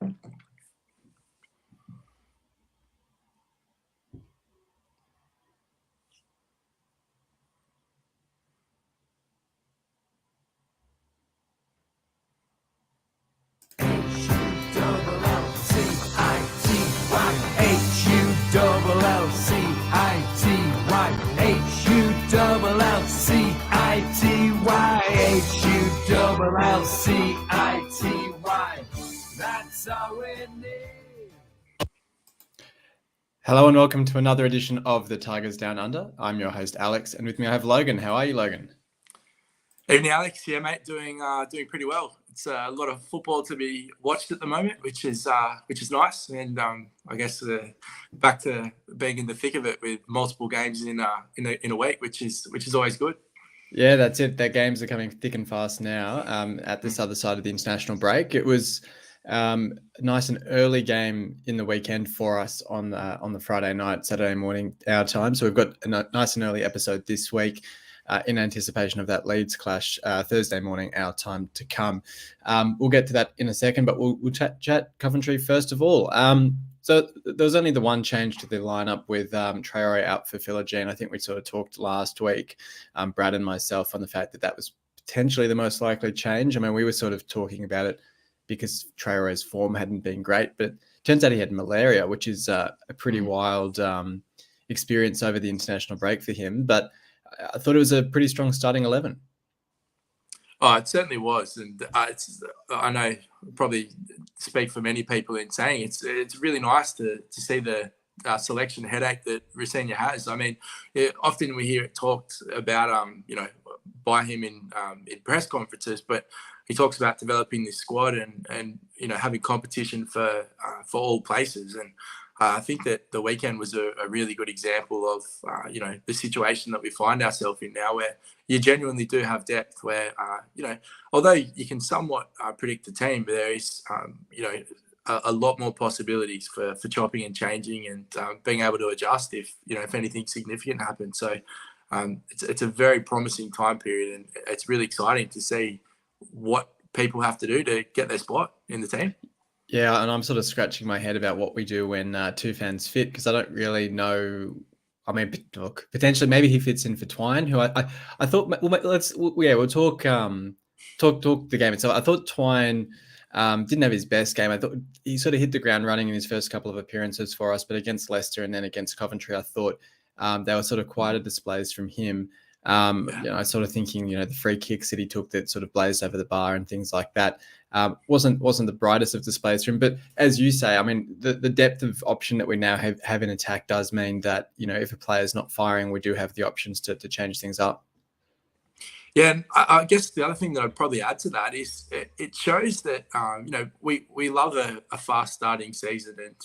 H-U-L-L-C-I-T-Y. That's all we need. Hello and welcome to another edition of the Tigers Down Under. I'm your host Alex, and with me I have Logan. How are you, Logan? Evening, Alex. Yeah, mate, doing pretty well. It's a lot of football to be watched at the moment, which is nice. And I guess back to being in the thick of it with multiple games in a week, which is always good. Yeah, that's it. Their games are coming thick and fast now. At this other side of the international break, it was nice and early game in the weekend for us on the Friday night, Saturday morning our time. So we've got a nice and early episode this week. In anticipation of that Leeds clash Thursday morning, our time to come. We'll get to that in a second, but we'll chat Coventry first of all. So there was only the one change to the lineup with Traore out for Philogene. I think we sort of talked last week, Brad and myself, on the fact that was potentially the most likely change. I mean, we were sort of talking about it because Traore's form hadn't been great, but it turns out he had malaria, which is a pretty wild experience over the international break for him. But I thought it was a pretty strong starting 11. Oh, it certainly was, and I know probably speak for many people in saying it's really nice to see the selection headache that Rosenior has. I mean, often we hear it talked about by him in press conferences, but he talks about developing this squad and having competition for all places. And I think that the weekend was a really good example of, the situation that we find ourselves in now, where you genuinely do have depth where, although you can somewhat predict the team, but there is, a lot more possibilities for chopping and changing and being able to adjust if anything significant happens. So it's a very promising time period, and it's really exciting to see what people have to do to get their spot in the team. Yeah, and I'm sort of scratching my head about what we do when Tufan's fit, because I don't really know. I mean, look, potentially maybe he fits in for Twine, who I thought. Well, we'll talk the game itself. I thought Twine didn't have his best game. I thought he sort of hit the ground running in his first couple of appearances for us, but against Leicester and then against Coventry, I thought they were sort of quieter displays from him. I sort of thinking, the free kicks that he took that sort of blazed over the bar and things like that wasn't the brightest of displays for him. But as you say, I mean, the depth of option that we now have in attack does mean that, if a player's not firing, we do have the options to change things up. Yeah, and I guess the other thing that I'd probably add to that is it shows that, we love a fast starting season. And,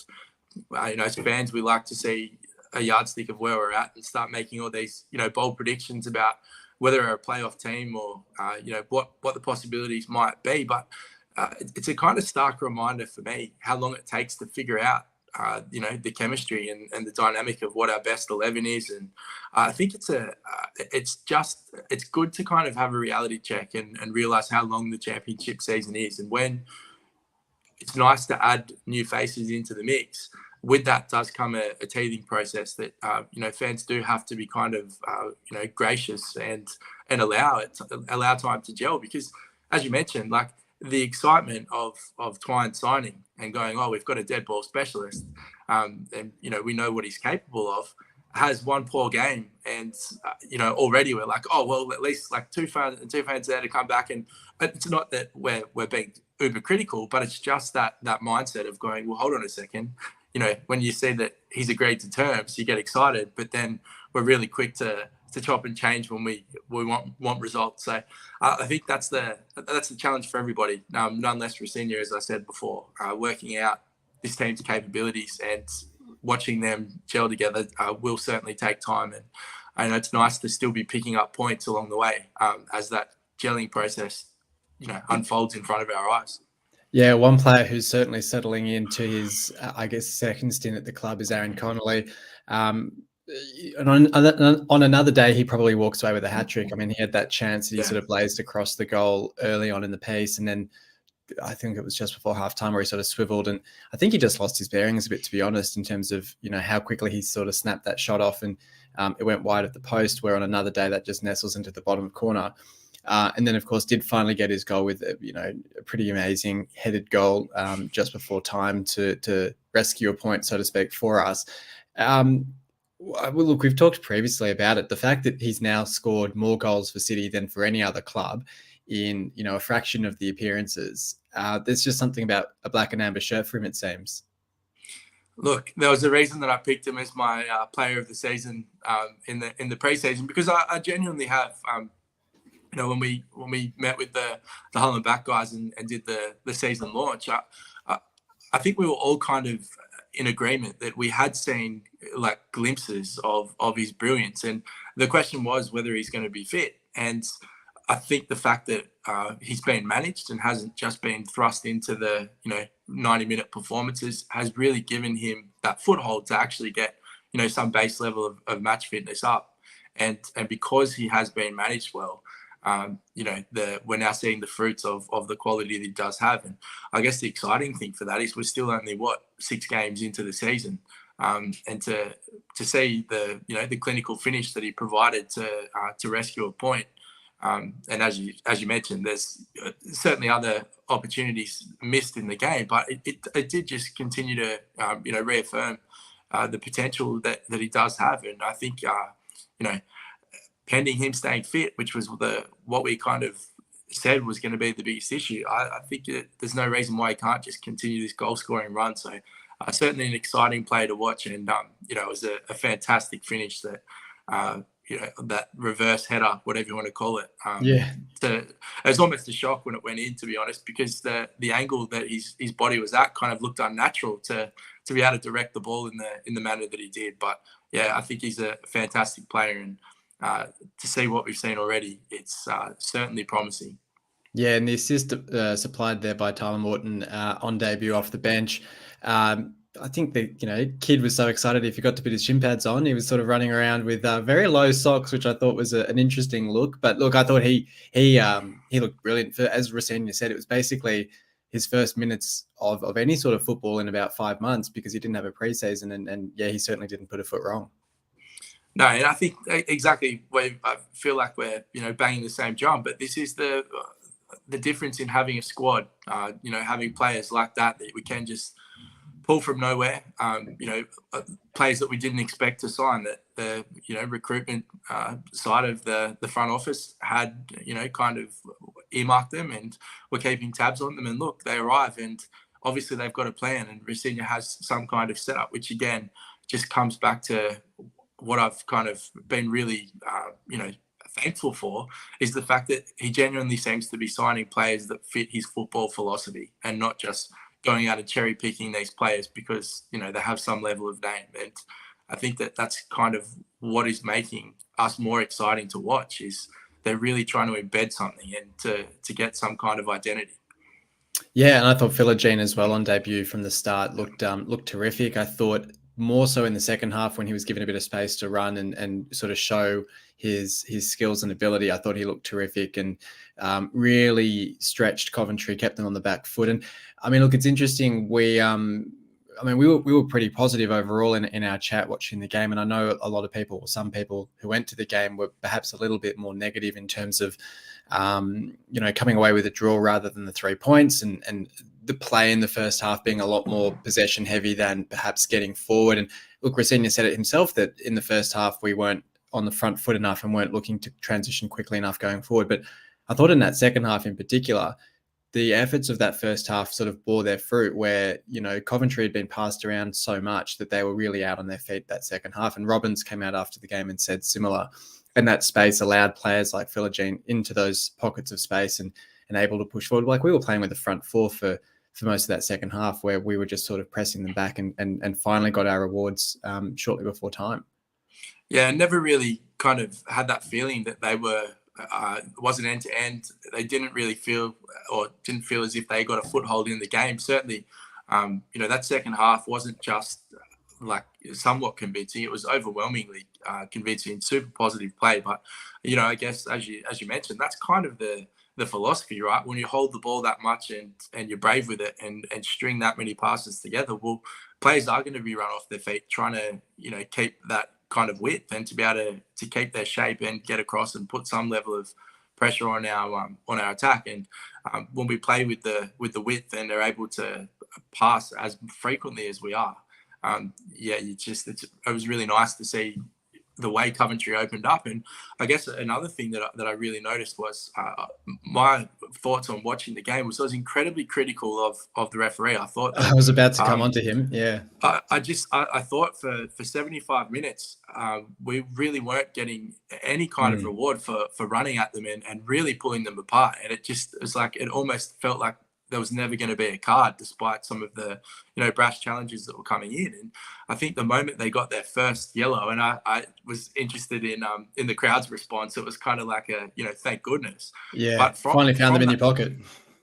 as fans, we like to see a yardstick of where we're at and start making all these, bold predictions about whether we're a playoff team or, what the possibilities might be. But it's a kind of stark reminder for me how long it takes to figure out, the chemistry and the dynamic of what our best 11 is. And I think it's good to kind of have a reality check and realize how long the championship season is. And when it's nice to add new faces into the mix, with that does come a teething process that, fans do have to be kind of, gracious and allow time to gel, because as you mentioned, like the excitement of Twine signing and going, we've got a dead ball specialist, and, we know what he's capable of, has one poor game. And, already we're like, well, at least like two fans there to come back. And it's not that we're being uber critical, but it's just that mindset of going, well, hold on a second. When you see that he's agreed to terms, you get excited, but then we're really quick to chop and change when we want results. So I think that's the challenge for everybody, none less Rosenior, as I said before, working out this team's capabilities and watching them gel together will certainly take time. And I know it's nice to still be picking up points along the way as that gelling process, unfolds in front of our eyes. Yeah, one player who's certainly settling into his, second stint at the club is Aaron Connolly. And on another day, he probably walks away with a hat trick. I mean, he had that chance that he sort of blazed across the goal early on in the piece, and then I think it was just before halftime where he sort of swiveled, and I think he just lost his bearings a bit, to be honest, in terms of, you know, how quickly he sort of snapped that shot off, and it went wide at the post, where on another day that just nestles into the bottom corner. And then, of course, did finally get his goal with, you know, a pretty amazing headed goal just before time to rescue a point, so to speak, for us. Well, look, we've talked previously about it. The fact that he's now scored more goals for City than for any other club in, you know, a fraction of the appearances. There's just something about a black and amber shirt for him, it seems. Look, there was a reason that I picked him as my player of the season in the preseason, because I genuinely have. You know, when we met with the Holland Back guys and did the season launch, I think we were all kind of in agreement that we had seen like glimpses of his brilliance, and the question was whether he's going to be fit. And I think the fact that he's been managed and hasn't just been thrust into the 90-minute performances has really given him that foothold to actually get some base level of match fitness up, and because he has been managed well. We're now seeing the fruits of the quality that he does have. And I guess the exciting thing for that is we're still only 6 games into the season. And to see the clinical finish that he provided to rescue a point. And as you mentioned, there's certainly other opportunities missed in the game, but it did just continue to reaffirm the potential that he does have. And I think pending him staying fit, which was what we kind of said was going to be the biggest issue, I think that there's no reason why he can't just continue this goal scoring run. So certainly an exciting player to watch, and it was a fantastic finish that that reverse header, whatever you want to call it. It was almost a shock when it went in, to be honest, because the angle that his body was at kind of looked unnatural to be able to direct the ball in the manner that he did. But yeah, I think he's a fantastic player, and to see what we've seen already, it's certainly promising. Yeah, and the assist supplied there by Tyler Morton on debut off the bench. I think the kid was so excited he forgot to put his shin pads on. He was sort of running around with very low socks, which I thought was an interesting look. But look, I thought he looked brilliant. As Rosenia said, it was basically his first minutes of any sort of football in about 5 months, because he didn't have a preseason, and yeah, he certainly didn't put a foot wrong. No, and I think exactly I feel like we're banging the same drum, but this is the difference in having a squad. Having players like that we can just pull from nowhere. Players that we didn't expect to sign, that the recruitment side of the front office had kind of earmarked them, and we're keeping tabs on them. And look, they arrive, and obviously they've got a plan, and Rosenia has some kind of setup, which again just comes back to what I've kind of been really, thankful for, is the fact that he genuinely seems to be signing players that fit his football philosophy, and not just going out and cherry picking these players because, they have some level of name. And I think that that's kind of what is making us more exciting to watch, is they're really trying to embed something and to get some kind of identity. Yeah, and I thought Philogene as well on debut from the start looked terrific. I thought more so in the second half when he was given a bit of space to run and sort of show his skills and ability. I thought he looked terrific and really stretched Coventry, kept them on the back foot. And I mean, look, it's interesting. We were pretty positive overall in our chat watching the game. And I know a lot of people, or some people who went to the game, were perhaps a little bit more negative in terms of, coming away with a draw rather than the 3 points, and the play in the first half being a lot more possession heavy than perhaps getting forward. And look, Rosenia said it himself that in the first half we weren't on the front foot enough and weren't looking to transition quickly enough going forward. But I thought in that second half in particular, the efforts of that first half sort of bore their fruit, where, Coventry had been passed around so much that they were really out on their feet that second half. And Robbins came out after the game and said similar. And that space allowed players like Philogene into those pockets of space and able to push forward. Like we were playing with the front four for most of that second half, where we were just sort of pressing them back and finally got our rewards shortly before time. Yeah, never really kind of had that feeling that they were, it wasn't end to end. They didn't feel as if they got a foothold in the game. Certainly, that second half wasn't just like somewhat convincing. It was overwhelmingly convincing, super positive play. But, I guess as you mentioned, that's kind of the the philosophy, right? When you hold the ball that much and you're brave with it and string that many passes together, well, players are going to be run off their feet trying to, keep that kind of width and to be able to keep their shape and get across and put some level of pressure on our attack. And when we play with the width and they're able to pass as frequently as we are, it was really nice to see the way Coventry opened up. And I guess another thing that I really noticed was my thoughts on watching the game was I was incredibly critical of the referee. I thought that, I was about to come on to him. Yeah. I thought for 75 minutes, we really weren't getting any kind of reward for running at them and really pulling them apart. And it was like, it almost felt like there was never going to be a card despite some of the, brash challenges that were coming in. And I think the moment they got their first yellow, and I was interested in the crowd's response, it was kind of like thank goodness. Yeah. But finally found them in your pocket.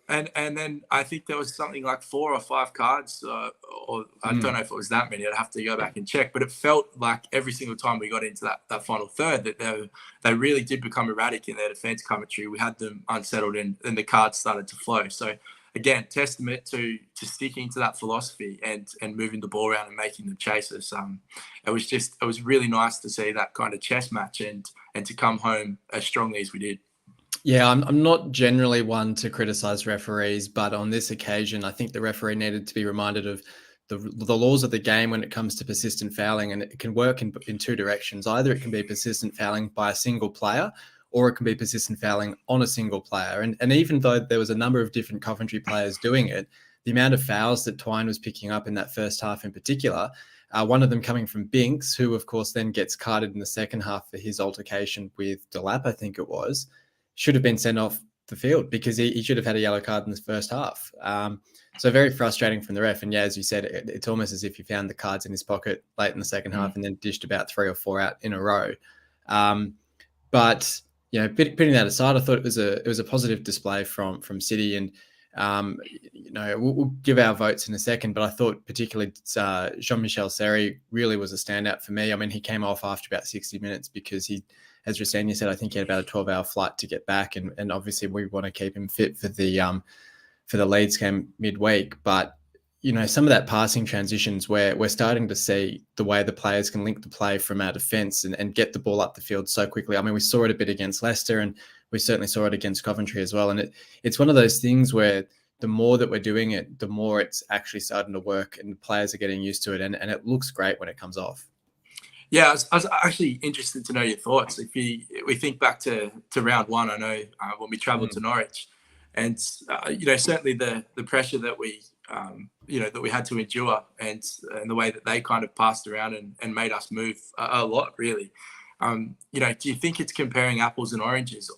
And then I think there was something like 4 or 5 cards, or I don't know if it was that many. I'd have to go back and check. But it felt like every single time we got into that final third that they really did become erratic in their defence, Coventry. We had them unsettled and the cards started to flow. So, again, testament to sticking to that philosophy and moving the ball around and making them chase us. It was really nice to see that kind of chess match and to come home as strongly as we did. Yeah, I'm not generally one to criticize referees, but on this occasion, I think the referee needed to be reminded of the laws of the game when it comes to persistent fouling, and it can work in 2 directions. Either it can be persistent fouling by a single player, or it can be persistent fouling on a single player. And even though there was a number of different Coventry players doing it, the amount of fouls that Twine was picking up in that first half in particular, one of them coming from Binks, who of course then gets carded in the second half for his altercation with Delap, I think it was, should have been sent off the field because he should have had a yellow card in the first half. So very frustrating from the ref. And yeah, as you said, it's almost as if he found the cards in his pocket late in the second half and then dished about 3 or 4 out in a row. But putting that aside, I thought it was a positive display from City, and we'll give our votes in a second. But I thought particularly Jean-Michel Seri really was a standout for me. I mean, he came off after about 60 minutes because he, as Rossini said, I think he had about a 12-hour flight to get back, and obviously we want to keep him fit for the Leeds game midweek. But some of that passing transitions where we're starting to see the way the players can link the play from our defence and get the ball up the field so quickly. I mean, we saw it a bit against Leicester, and we certainly saw it against Coventry as well. And it's one of those things where the more that we're doing it, the more it's actually starting to work, and the players are getting used to it, and it looks great when it comes off. Yeah, I was actually interested to know your thoughts. If we think back to round 1, I know when we travelled to Norwich, and certainly the pressure that we that we had to endure, and the way that they kind of passed around and made us move a lot, really. Do you think it's comparing apples and oranges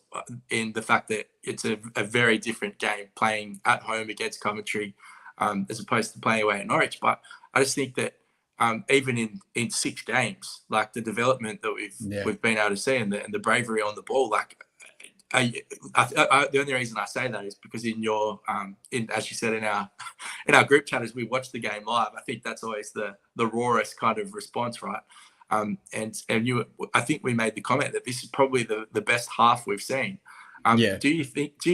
in the fact that it's a very different game playing at home against Coventry as opposed to playing away at Norwich? But I just think that even in 6 games, like the development that we've been able to see and the bravery on the ball, like the only reason I say that is because as you said in our group chat as we watch the game live, I think that's always the rawest kind of response, right? I think we made the comment that this is probably the best half we've seen. Do you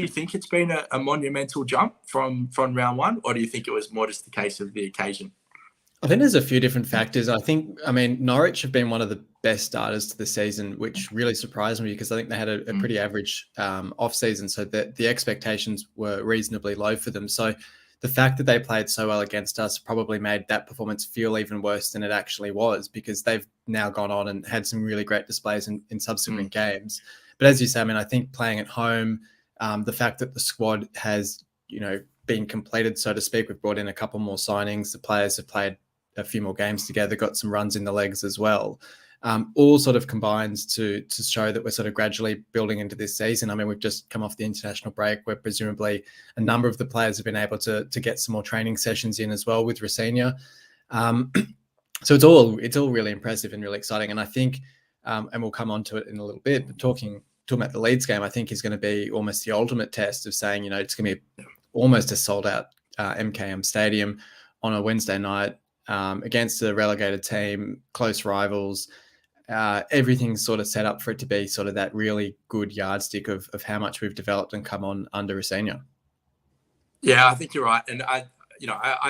think it's been a monumental jump from round 1, or do you think it was more just the case of the occasion? I think there's a few different factors. Norwich have been one of the best starters to the season, which really surprised me because I think they had a pretty average off-season, so the expectations were reasonably low for them. So the fact that they played so well against us probably made that performance feel even worse than it actually was, because they've now gone on and had some really great displays in subsequent games. But as you say, I think playing at home, the fact that the squad has, been completed, so to speak, we've brought in a couple more signings, the players have played a few more games together, got some runs in the legs as well. All sort of combines to show that we're sort of gradually building into this season. I mean, we've just come off the international break where presumably a number of the players have been able to get some more training sessions in as well with Rossini. So it's all really impressive and really exciting. And I think, and we'll come on to it in a little bit, but talking about the Leeds game, I think is going to be almost the ultimate test of saying, it's going to be almost a sold out MKM Stadium on a Wednesday night against a relegated team, close rivals. everything's sort of set up for it to be sort of that really good yardstick of how much we've developed and come on under a senior. Yeah, I think you're right. And I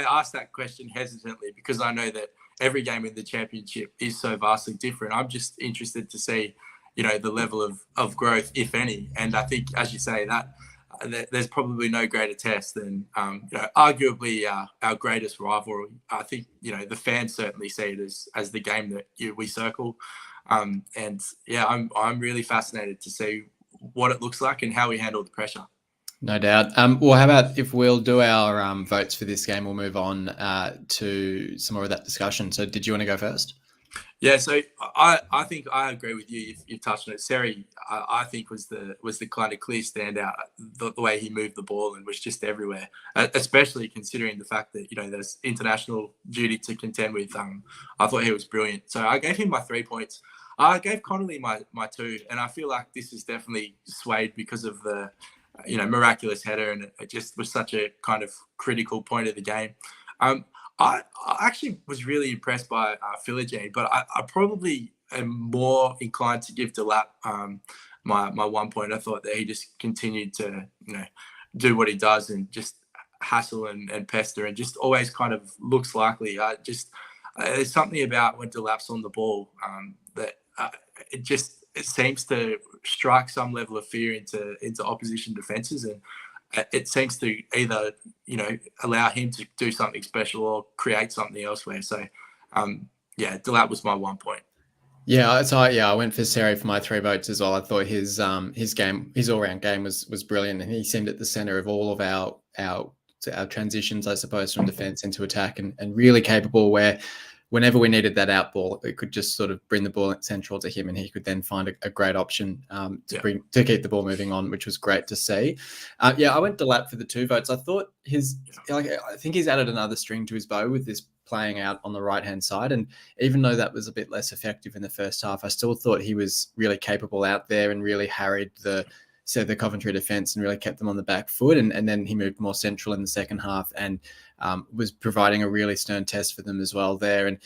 asked that question hesitantly because I know that every game in the championship is so vastly different. I'm just interested to see, the level of growth, if any. And I think, as you say, that there's probably no greater test than, arguably our greatest rivalry. I think, the fans certainly see it as the game that we circle. And yeah, I'm really fascinated to see what it looks like and how we handle the pressure. No doubt. Well, how about if we'll do our votes for this game, we'll move on to some more of that discussion. So did you want to go first? Yeah, so I think I agree with you. You've touched on it. Seri, I think was the kind of clear standout. The way he moved the ball and was just everywhere, especially considering the fact that there's international duty to contend with. I thought he was brilliant. So I gave him my 3 points. I gave Connolly my 2, and I feel like this is definitely swayed because of the miraculous header, and it just was such a kind of critical point of the game. I actually was really impressed by Philogene, but I probably am more inclined to give Delap my 1 point. I thought that he just continued to do what he does and just hassle and pester and just always kind of looks likely. There's something about when Delap's on the ball that it seems to strike some level of fear into opposition defenses, and it seems to either allow him to do something special or create something elsewhere. So Delap was my 1 point. I went for Seri for my 3 votes as well. I thought his all-round game was brilliant, and he seemed at the center of all of our transitions, I suppose, from defense into attack, and really capable where whenever we needed that out ball, it could just sort of bring the ball central to him, and he could then find a great option to keep the ball moving on, which was great to see. I went Delap for the 2 votes. I thought I think he's added another string to his bow with this playing out on the right-hand side. And even though that was a bit less effective in the first half, I still thought he was really capable out there and really harried the Coventry defence and really kept them on the back foot. And then he moved more central in the second half and was providing a really stern test for them as well there. And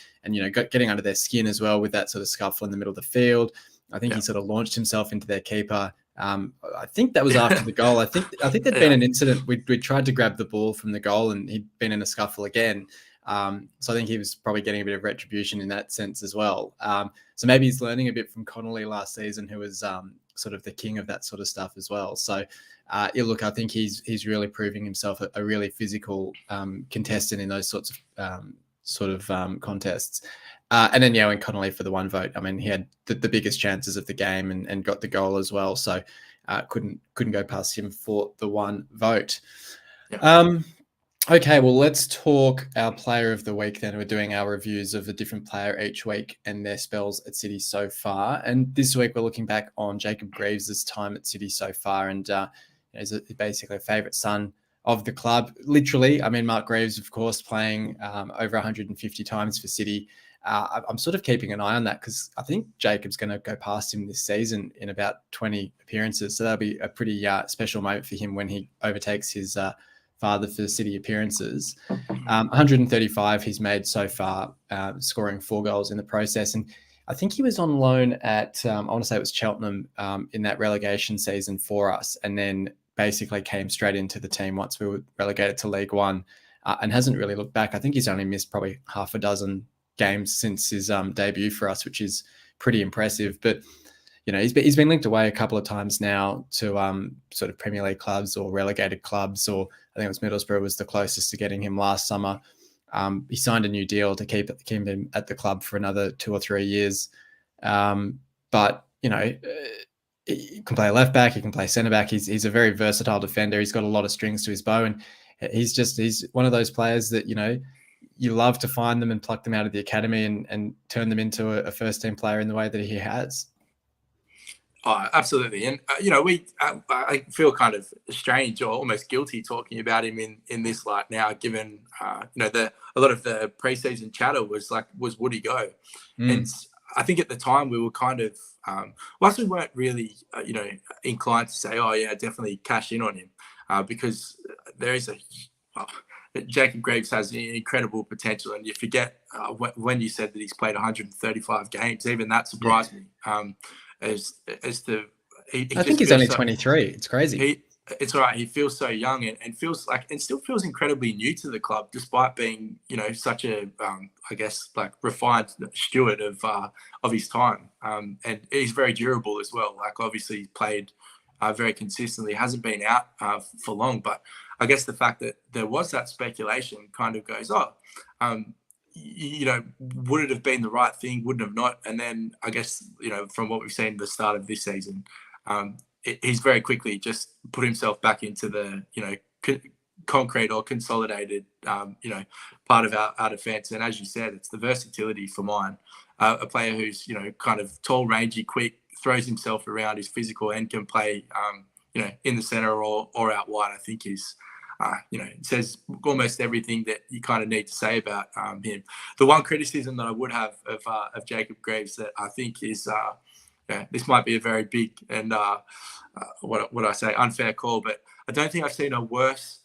getting under their skin as well with that sort of scuffle in the middle of the field. I think he sort of launched himself into their keeper. I think that was after the goal. I think there'd been an incident. We tried to grab the ball from the goal and he'd been in a scuffle again. So I think he was probably getting a bit of retribution in that sense as well. So maybe he's learning a bit from Connolly last season, who was sort of the king of that sort of stuff as well. So I think he's really proving himself a really physical contestant in those sorts of contests. And then when Connolly for the 1 vote, I mean, he had the biggest chances of the game and got the goal as well. So couldn't go past him for the 1 vote. Yeah. Okay, well, let's talk our player of the week then. We're doing our reviews of a different player each week and their spells at City so far. And this week we're looking back on Jacob Greaves' time at City so far. And he's basically a favourite son of the club. Literally, I mean, Mark Greaves, of course, playing over 150 times for City. I'm sort of keeping an eye on that because I think Jacob's going to go past him this season in about 20 appearances. So that'll be a pretty special moment for him when he overtakes his father for City appearances. 135 he's made so far, scoring 4 goals in the process. And I think he was on loan at, I want to say it was Cheltenham in that relegation season for us, and then basically came straight into the team once we were relegated to League One and hasn't really looked back. I think he's only missed probably half a dozen games since his debut for us, which is pretty impressive. But he's been linked away a couple of times now to sort of Premier League clubs or relegated clubs, or I think it was Middlesbrough was the closest to getting him last summer. He signed a new deal to keep him at the club for another 2 or 3 years. But he can play left back, he can play centre back. He's a very versatile defender. He's got a lot of strings to his bow, and he's one of those players that you love to find them and pluck them out of the academy and turn them into a first team player in the way that he has. Oh, absolutely. And, I feel kind of strange or almost guilty talking about him in this light now, given, a lot of the preseason chatter was would he go? And I think at the time we were kind of, whilst we weren't really, inclined to say, oh yeah, definitely cash in on him, because there's Jacob Greaves has incredible potential, and you forget when you said that he's played 135 games. Even that surprised me. As to I think he's only 23. It's crazy. It's all right. He feels so young and feels like, and still feels incredibly new to the club, despite being, such a, I guess, like refined steward of his time. And he's very durable as well. Like, obviously he's played very consistently, hasn't been out for long, but I guess the fact that there was that speculation kind of goes, would it have been the right thing? Wouldn't have not? And then I guess, from what we've seen at the start of this season, he's very quickly just put himself back into the, concrete or consolidated, part of our defence. And as you said, it's the versatility for mine. A player who's, kind of tall, rangy, quick, throws himself around, is physical, and can play, in the centre or out wide. I think is, it says almost everything that you kind of need to say about him. The one criticism that I would have of Jacob Greaves that I think is, this might be a very big and what I say, unfair call, but I don't think I've seen a worse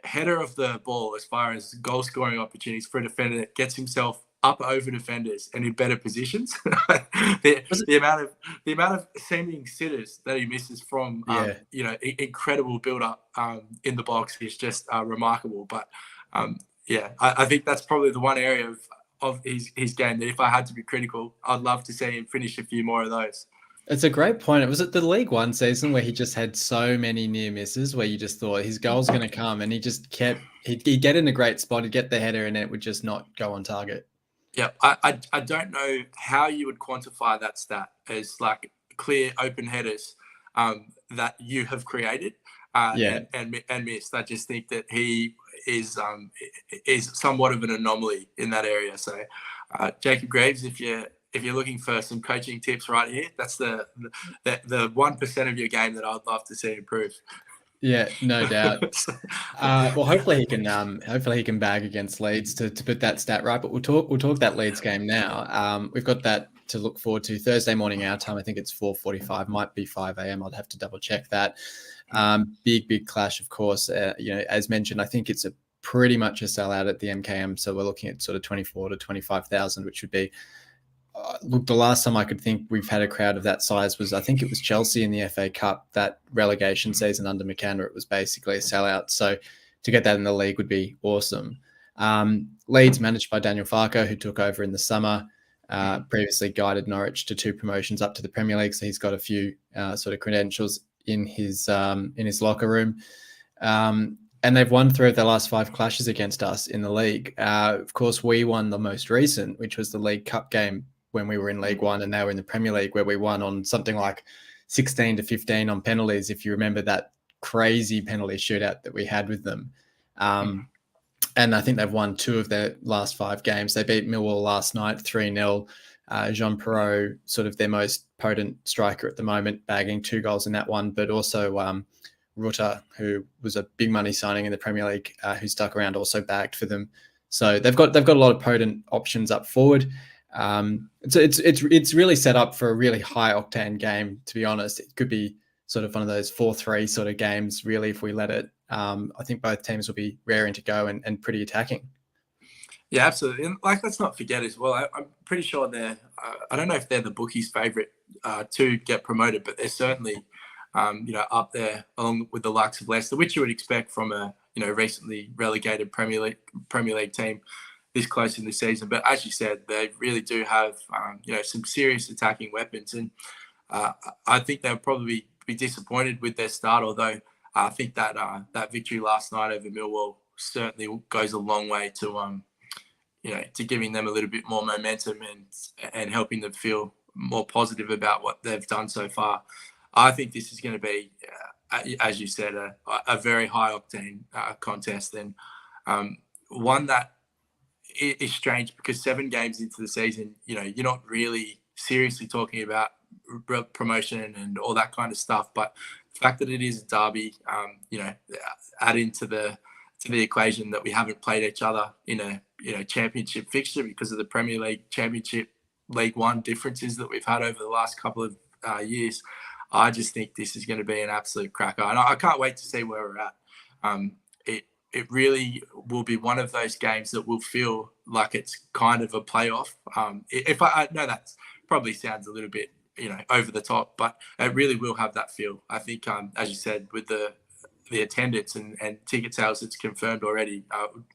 header of the ball as far as goal scoring opportunities for a defender that gets himself up over defenders and in better positions. the amount of seeming sitters that he misses from incredible build up in the box is just remarkable. But I think that's probably the one area of his game that if I had to be critical, I'd love to see him finish a few more of those. It's a great point. It was at the League One season where he just had so many near misses where you just thought his goal's going to come, and he just he'd get in a great spot, he'd get the header, and it would just not go on target. Yeah, I don't know how you would quantify that stat as like clear open headers that you have created and missed. I just think that he is somewhat of an anomaly in that area. So Jacob Greaves, if you're looking for some coaching tips right here, that's the 1% of your game that I'd love to see improve. Yeah, no doubt. Well, hopefully he can bag against Leeds to put that stat right. But we'll talk that Leeds game now. We've got that to look forward to Thursday morning our time. I think it's 4:45, might be 5 a.m. I'd have to double check that. Big clash, of course. As mentioned, I think it's pretty much a sellout at the MKM. So we're looking at sort of 24 to 25,000, which would be. Look, the last time I could think we've had a crowd of that size was, I think it was Chelsea in the FA Cup, that relegation season under McCann. It was basically a sellout. So to get that in the league would be awesome. Leeds, managed by Daniel Farko, who took over in the summer, previously guided Norwich to 2 promotions up to the Premier League. So he's got a few sort of credentials in his locker room. And they've won 3 of their last 5 clashes against us in the league. Of course, we won the most recent, which was the League Cup game when we were in League One, and they were in the Premier League, where we won on something like 16 to 15 on penalties, if you remember that crazy penalty shootout that we had with them. And I think they've won 2 of their last 5 games. They beat Millwall last night 3-0. Jean Perrault, sort of their most potent striker at the moment, bagging 2 goals in that one, but also Rutter, who was a big money signing in the Premier League, who stuck around, also bagged for them. So they've got a lot of potent options up forward. So it's really set up for a really high octane game, to be honest. It could be sort of one of those 4-3 sort of games, really, if we let it. I think both teams will be raring to go and pretty attacking. Yeah, absolutely. And let's not forget as well, I'm pretty sure they're, I don't know if they're the bookies' favourite to get promoted, but they're certainly, up there along with the likes of Leicester, which you would expect from a, recently relegated Premier League team this close in the season. But as you said, they really do have, some serious attacking weapons. And I think they'll probably be disappointed with their start, although I think that that victory last night over Millwall certainly goes a long way to, to giving them a little bit more momentum and helping them feel more positive about what they've done so far. I think this is going to be, as you said, a very high octane contest, and one that is strange because 7 games into the season, you're not really seriously talking about promotion and all that kind of stuff. But the fact that it is a derby, add into the equation that we haven't played each other in a championship fixture because of the Premier League Championship League One differences that we've had over the last couple of years. I just think this is going to be an absolute cracker, and I can't wait to see where we're at. it really will be one of those games that will feel like it's kind of a playoff. If I know that probably sounds a little bit, over the top, but it really will have that feel. I think, as you said, with the attendance and ticket sales, it's confirmed already,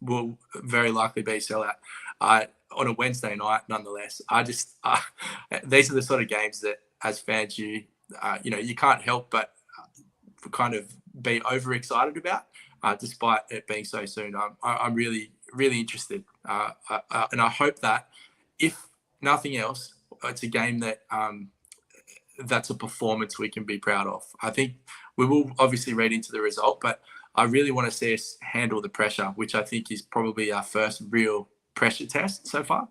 will very likely be sellout on a Wednesday night. Nonetheless, these are the sort of games that, as fans, you can't help but kind of be overexcited about, despite it being so soon. I'm really, really interested, and I hope that, if nothing else, it's a game that that's a performance we can be proud of. I think we will obviously read into the result, but I really want to see us handle the pressure, which I think is probably our first real pressure test so far.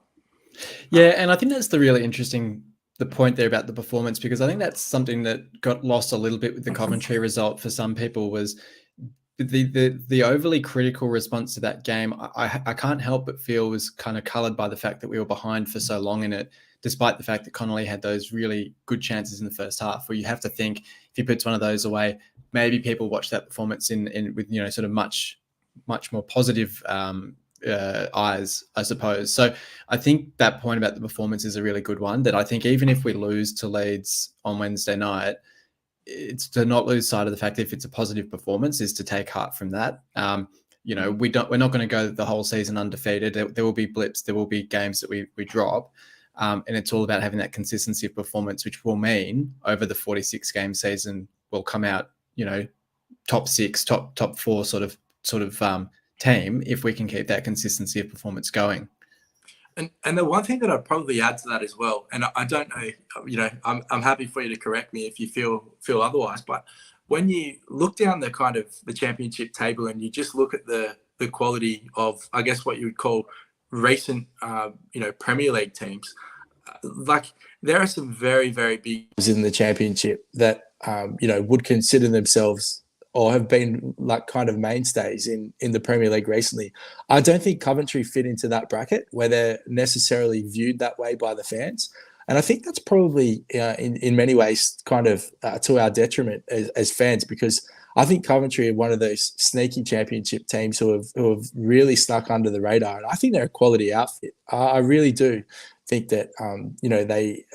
Yeah, and I think that's the point there about the performance, because I think that's something that got lost a little bit with the Coventry result for some people, was the overly critical response to that game. I can't help but feel was kind of coloured by the fact that we were behind for so long in it, despite the fact that Connolly had those really good chances in the first half, where you have to think, if he puts one of those away, maybe people watch that performance in with sort of much more positive eyes, I suppose. So I think that point about the performance is a really good one, that I think even if we lose to Leeds on Wednesday night, it's to not lose sight of the fact that if it's a positive performance, is to take heart from that. We're not going to go the whole season undefeated. There will be blips, there will be games that we drop. And it's all about having that consistency of performance, which will mean over the 46 game season, we'll come out, top 6, top 4 sort of team, if we can keep that consistency of performance going. And the one thing that I'd probably add to that as well, and I don't know, I'm happy for you to correct me if you feel otherwise, but when you look down the kind of the championship table and you just look at the quality of, I guess, what you would call recent, Premier League teams, like there are some very, very big in the championship that, would consider themselves or have been like kind of mainstays in the Premier League recently. I don't think Coventry fit into that bracket where they're necessarily viewed that way by the fans. And I think that's probably in many ways kind of to our detriment as fans, because I think Coventry are one of those sneaky championship teams who have really snuck under the radar. And I think they're a quality outfit. I really do think that, they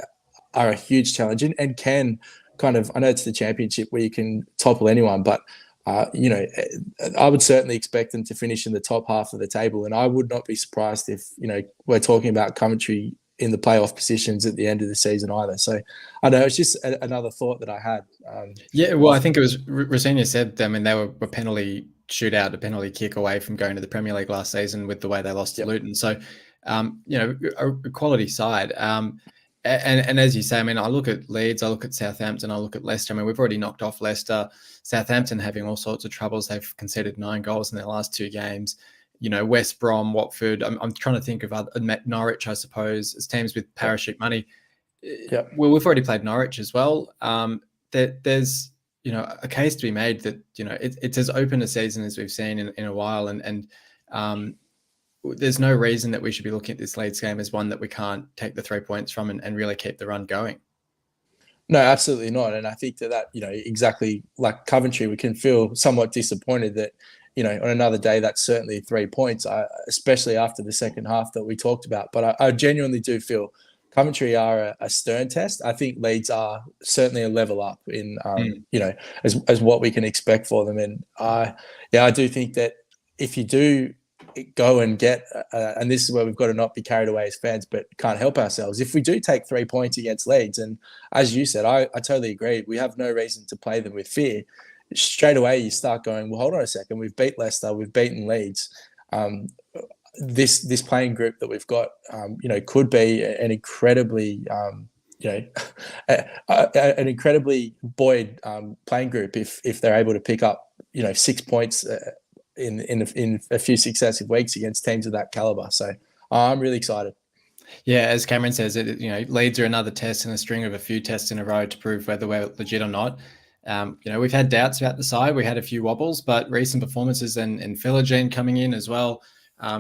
are a huge challenge and can kind of, I know it's the championship where you can topple anyone, but, I would certainly expect them to finish in the top half of the table. And I would not be surprised if, we're talking about Coventry in the playoff positions at the end of the season either. So I know it's just another thought that I had. I think it was Rosenia said, they were a penalty shootout, a penalty kick away from going to the Premier League last season with the way they lost to Luton. So, a quality side. And as you say, I look at Leeds, I look at Southampton, I look at Leicester. We've already knocked off Leicester. Southampton having all sorts of troubles. They've conceded 9 goals in their last 2 games. West Brom, Watford. I'm trying to think of Norwich, I suppose, as teams with parachute money. Well, we've already played Norwich as well. There's a case to be made that it's as open a season as we've seen in a while, and there's no reason that we should be looking at this Leeds game as one that we can't take the 3 points from and really keep the run going. No, absolutely not. And I think that, exactly like Coventry, we can feel somewhat disappointed that, on another day, that's certainly 3 points, especially after the second half that we talked about. But I genuinely do feel Coventry are a stern test. I think Leeds are certainly a level up in, as what we can expect for them. And I do think that if you do go and get, and this is where we've got to not be carried away as fans, but can't help ourselves. If we do take 3 points against Leeds, and as you said, I totally agree, we have no reason to play them with fear. Straight away, you start going, well, hold on a second. We've beat Leicester, we've beaten Leeds. This playing group that we've got, could be an incredibly, an incredibly buoyed playing group if they're able to pick up, 6 points in a few successive weeks against teams of that caliber. So I'm really excited. Yeah, as Cameron says, Leeds are another test in a string of a few tests in a row to prove whether we're legit or not. We've had doubts about the side. We had a few wobbles, but recent performances and Philogene coming in as well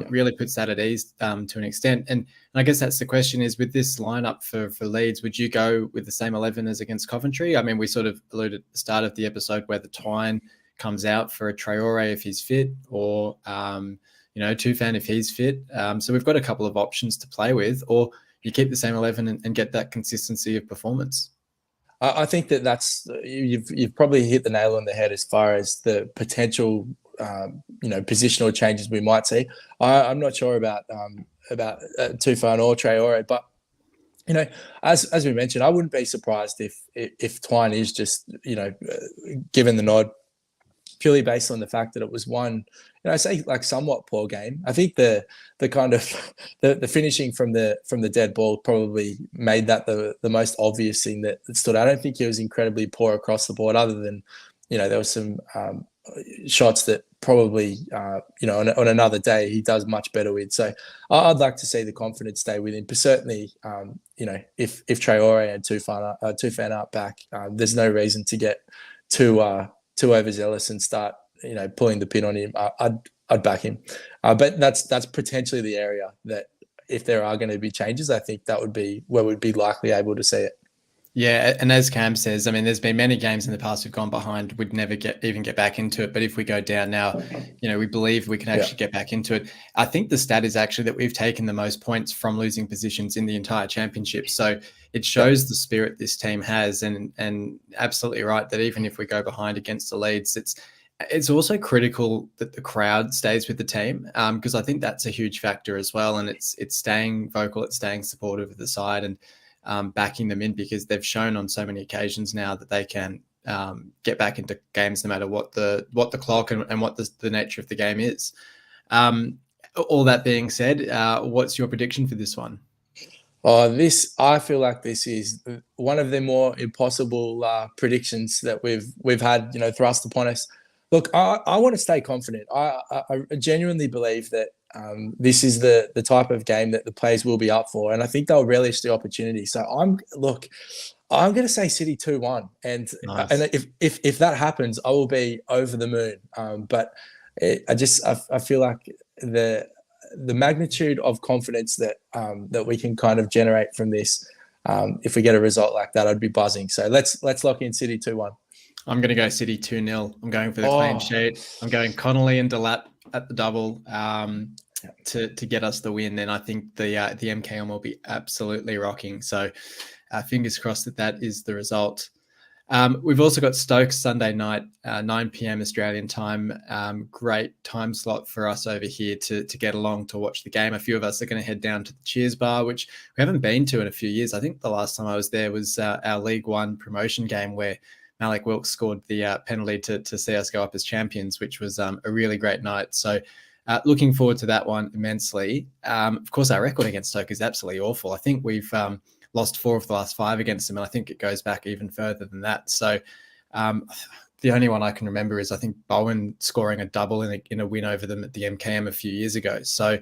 really puts that at ease to an extent. And I guess that's the question is, with this lineup for Leeds, would you go with the same 11 as against Coventry? We sort of alluded at the start of the episode where the Twine comes out for a Traore if he's fit, or Tufan if he's fit. So we've got a couple of options to play with, or you keep the same 11 and get that consistency of performance. I think that's you've probably hit the nail on the head as far as the potential positional changes we might see. I'm not sure about Tufan or Traore, but as we mentioned, I wouldn't be surprised if Twine is just given the nod purely based on the fact that it was one, I say like somewhat poor game. I think the kind of the finishing from the dead ball probably made that the most obvious thing that stood out. I don't think he was incredibly poor across the board, other than there was some shots that probably on another day he does much better with. So I'd like to see the confidence stay with him. But certainly, if Traore and Tufan aren't back, there's no reason to get too overzealous and start pulling the pin on him. I'd back him, but that's potentially the area that if there are going to be changes, I think that would be where we'd be likely able to see it. Yeah, and as Cam says, I mean, there's been many games in the past we've gone behind, we'd never get back into it. But if we go down now, we believe we can actually get back into it. I think the stat is actually that we've taken the most points from losing positions in the entire championship. So it shows the spirit this team has, and absolutely right that even if we go behind against the Leeds, it's also critical that the crowd stays with the team, because I think that's a huge factor as well. And it's staying vocal, it's staying supportive of the side, and backing them in, because they've shown on so many occasions now that they can get back into games no matter what the clock and what the nature of the game is. All that being said, what's your prediction for this one? I feel like this is one of the more impossible predictions that we've had thrust upon us. Look, I want to stay confident. I genuinely believe that this is the type of game that the players will be up for, and I think they'll relish the opportunity. So I'm going to say City 2-1, and nice. And if that happens, I will be over the moon. But I feel like the magnitude of confidence that we can kind of generate from this, if we get a result like that, I'd be buzzing. So let's lock in City 2-1. I'm going to go City 2-0. I'm going for the clean sheet. I'm going Connolly and Delap at the double to get us the win. Then I think the MKM will be absolutely rocking. So fingers crossed that is the result. We've also got Stoke Sunday night, 9 p.m. Australian time. Great time slot for us over here to get along to watch the game. A few of us are going to head down to the Cheers Bar, which we haven't been to in a few years. I think the last time I was there was our League One promotion game where Malik Wilkes scored the penalty to see us go up as champions, which was a really great night. So looking forward to that one immensely. Of course, our record against Stoke is absolutely awful. I think we've lost 4 of the last 5 against them, and I think it goes back even further than that. So the only one I can remember is I think Bowen scoring a double in a win over them at the MKM a few years ago. So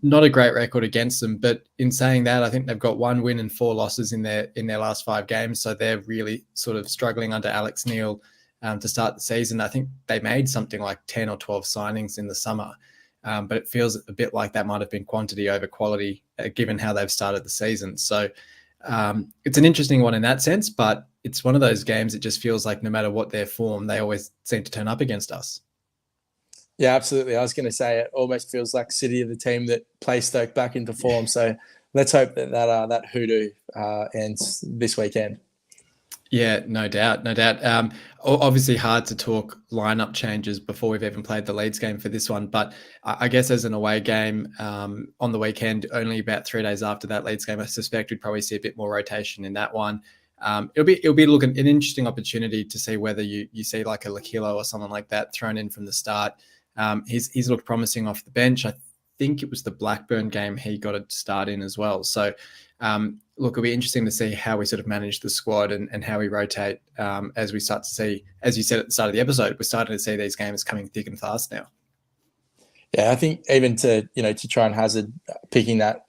not a great record against them, but in saying that, I think they've got 1 win and 4 losses in their last 5 games. So they're really sort of struggling under Alex Neil to start the season. I think they made something like 10 or 12 signings in the summer, but it feels a bit like that might have been quantity over quality, given how they've started the season. So it's an interesting one in that sense, but it's one of those games that just feels like no matter what their form, they always seem to turn up against us. Yeah, absolutely. I was going to say it almost feels like City are the team that plays Stoke back into form. So let's hope that hoodoo ends this weekend. Yeah, no doubt. Obviously hard to talk lineup changes before we've even played the Leeds game for this one, but I guess as an away game on the weekend, only about 3 days after that Leeds game, I suspect we'd probably see a bit more rotation in that one. It'll be looking an interesting opportunity to see whether you see like a Lakilo or someone like that thrown in from the start. He's looked promising off the bench. I think it was the Blackburn game he got a start in as well. So look, it'll be interesting to see how we sort of manage the squad and how we rotate as we start to see, as you said at the start of the episode, we're starting to see these games coming thick and fast now. Yeah, I think even to try and hazard picking that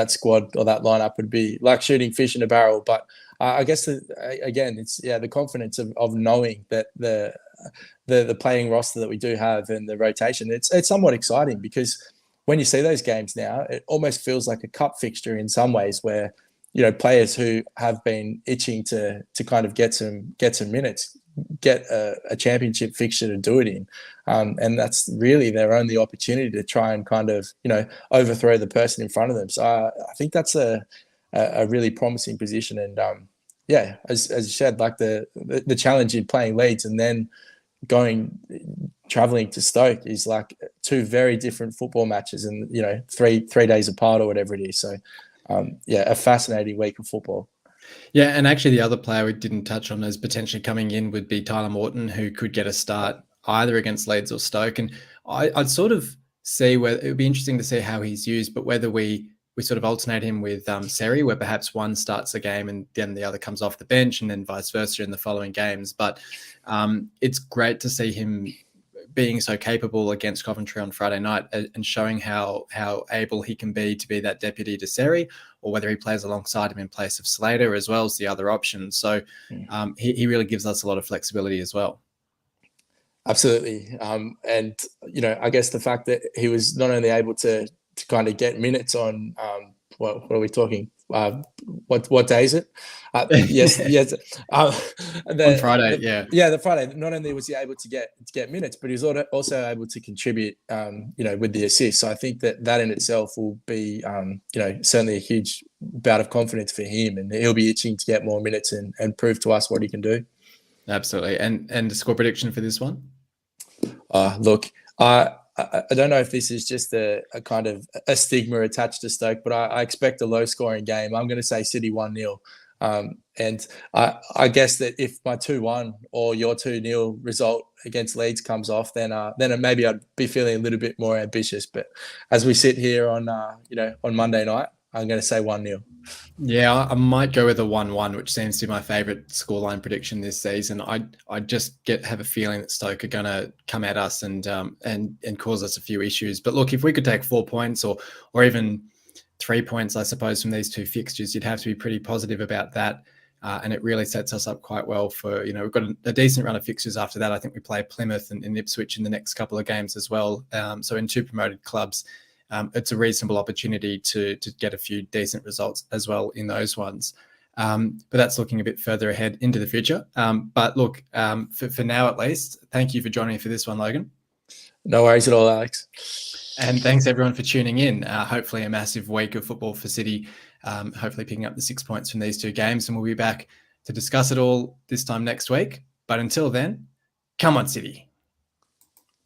squad or that lineup would be like shooting fish in a barrel. But I guess again, it's the confidence of knowing that the playing roster that we do have and the rotation, it's somewhat exciting, because when you see those games now, it almost feels like a cup fixture in some ways, where players who have been itching to kind of get some minutes get a championship fixture to do it in. And that's really their only opportunity to try and kind of, overthrow the person in front of them. So I think that's a really promising position. And as you said, like the challenge in playing Leeds and then traveling to Stoke is like two very different football matches, and three days apart or whatever it is. So a fascinating week of football. Yeah, and actually the other player we didn't touch on as potentially coming in would be Tyler Morton, who could get a start either against Leeds or Stoke. And I'd sort of see whether it would be interesting to see how he's used, but whether we sort of alternate him with Seri, where perhaps one starts a game and then the other comes off the bench, and then vice versa in the following games. But it's great to see him being so capable against Coventry on Friday night and showing how able he can be to be that deputy to Seri, or whether he plays alongside him in place of Slater as well as the other options. So he really gives us a lot of flexibility as well. Absolutely. And, I guess the fact that he was not only able to kind of get minutes on, what are we talking? What day is it? Yes. On Friday, the Friday. Not only was he able to get minutes, but he was also able to contribute, with the assist. So I think that in itself will be, certainly a huge bout of confidence for him, and he'll be itching to get more minutes and prove to us what he can do. Absolutely. And the score prediction for this one? Look, I don't know if this is just a kind of a stigma attached to Stoke, but I expect a low-scoring game. I'm going to say City 1-0. And I guess that if my 2-1 or your 2-0 result against Leeds comes off, then maybe I'd be feeling a little bit more ambitious. But as we sit here on Monday night, I'm going to say 1-0. Yeah, I might go with a 1-1, which seems to be my favourite scoreline prediction this season. I just have a feeling that Stoke are going to come at us and cause us a few issues. But look, if we could take 4 points or even 3 points, I suppose, from these two fixtures, you'd have to be pretty positive about that. And it really sets us up quite well for, we've got a decent run of fixtures after that. I think we play Plymouth and Ipswich in the next couple of games as well. So in two promoted clubs, it's a reasonable opportunity to get a few decent results as well in those ones. But that's looking a bit further ahead into the future. But look, for now at least, thank you for joining me for this one, Logan. No worries at all, Alex. And thanks everyone for tuning in. Hopefully a massive week of football for City, hopefully picking up the 6 points from these two games. And we'll be back to discuss it all this time next week. But until then, come on, City.